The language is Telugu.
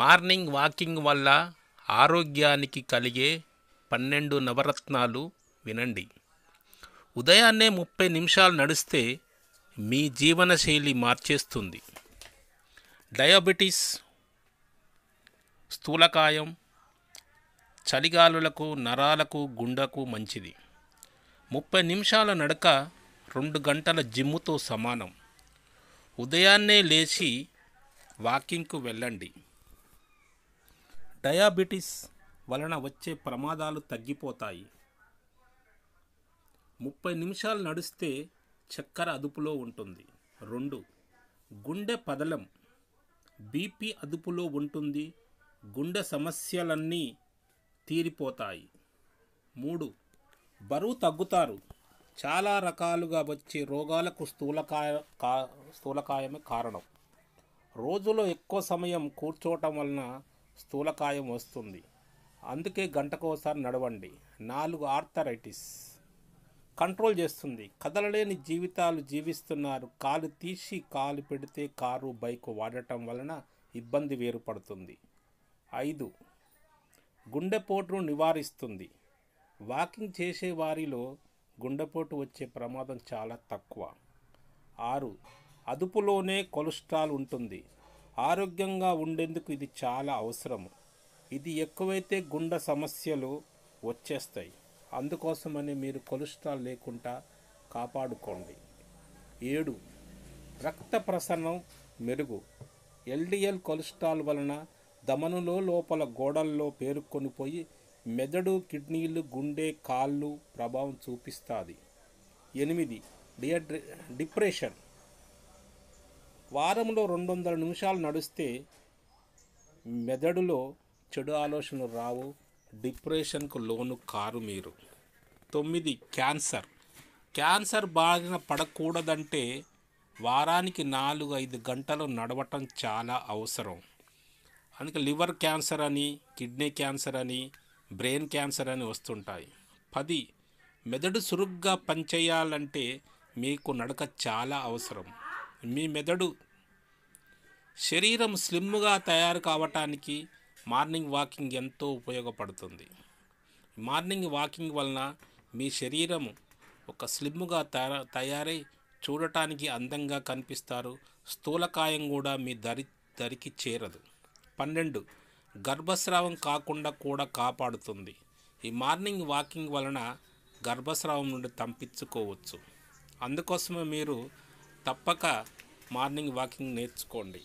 మార్నింగ్ వాకింగ్ వల్ల ఆరోగ్యానికి కలిగే 12 నవరత్నాలు వినండి. ఉదయాన్నే 30 నిమిషాలు నడిస్తే మీ జీవనశైలి మార్చేస్తుంది. డయాబెటీస్, స్థూలకాయం, చలిగాలులకు, నరాలకు, గుండెకు మంచిది. 30 నిమిషాల నడక 2 గంటల జిమ్ముతో సమానం. ఉదయాన్నే లేచి వాకింగ్కు వెళ్ళండి. డయాబెటీస్ వలన వచ్చే ప్రమాదాలు తగ్గిపోతాయి. 30 నిమిషాలు నడిస్తే చక్కెర అదుపులో ఉంటుంది. 2. గుండె పదలం, బీపీ అదుపులో ఉంటుంది. గుండె సమస్యలన్నీ తీరిపోతాయి. 3. బరువు తగ్గుతారు. చాలా రకాలుగా వచ్చే రోగాలకు స్థూలకాయమే కారణం. రోజులో ఎక్కువ సమయం కూర్చోవటం వలన స్థూలకాయం వస్తుంది. అందుకే గంటకోసారి నడవండి. 4. ఆర్థరైటిస్ కంట్రోల్ చేస్తుంది. కదలలేని జీవితాలు జీవిస్తున్నారు. కాలు తీసి కాలు పెడితే కారు, బైకు వాడటం వలన ఇబ్బంది వేరుపడుతుంది. 5. గుండెపోటును నివారిస్తుంది. వాకింగ్ చేసే వారిలో గుండెపోటు వచ్చే ప్రమాదం చాలా తక్కువ. 6. అదుపులోనే కొలెస్ట్రాల్ ఉంటుంది. ఆరోగ్యంగా ఉండేందుకు ఇది చాలా అవసరం. ఇది ఎక్కువైతే గుండె సమస్యలు వచ్చేస్తాయి. అందుకోసమని మీరు కొలెస్ట్రాల్ లేకుండా కాపాడుకోండి. 7. రక్త ప్రసరణ మెరుగు. ఎల్డిఎల్ కొలెస్ట్రాల్ వలన ధమనులో లోపల గోడల్లో పేరుకొనిపోయి మెదడు, కిడ్నీలు, గుండె, కాళ్ళు ప్రభావం చూపిస్తుంది. 8. డిప్రెషన్. వారంలో 200 నిమిషాలు నడిస్తే మెదడులో చెడు ఆలోచనలు రావు. డిప్రెషన్కు లోను కారు మీరు. 9. క్యాన్సర్ బారిన పడకూడదంటే వారానికి 4-5 గంటలు నడవటం చాలా అవసరం. అందుకే లివర్ క్యాన్సర్ అని, కిడ్నీ క్యాన్సర్ అని, బ్రెయిన్ క్యాన్సర్ అని వస్తుంటాయి. 10. మెదడు చురుగ్గా పనిచేయాలంటే మీకు నడక చాలా అవసరం. మీ మెదడు శరీరం స్లిమ్గా తయారు కావటానికి మార్నింగ్ వాకింగ్ ఎంతో ఉపయోగపడుతుంది. మార్నింగ్ వాకింగ్ వలన మీ శరీరం ఒక స్లిమ్గా తయారై చూడటానికి అందంగా కనిపిస్తారు. స్థూలకాయం కూడా మీ దరికి చేరదు. 12. గర్భస్రావం కాకుండా కూడా కాపాడుతుంది. ఈ మార్నింగ్ వాకింగ్ వలన గర్భస్రావం నుండి తప్పించుకోవచ్చు. అందుకోసమే మీరు తప్పక మార్నింగ్ వాకింగ్ నేర్చుకోండి.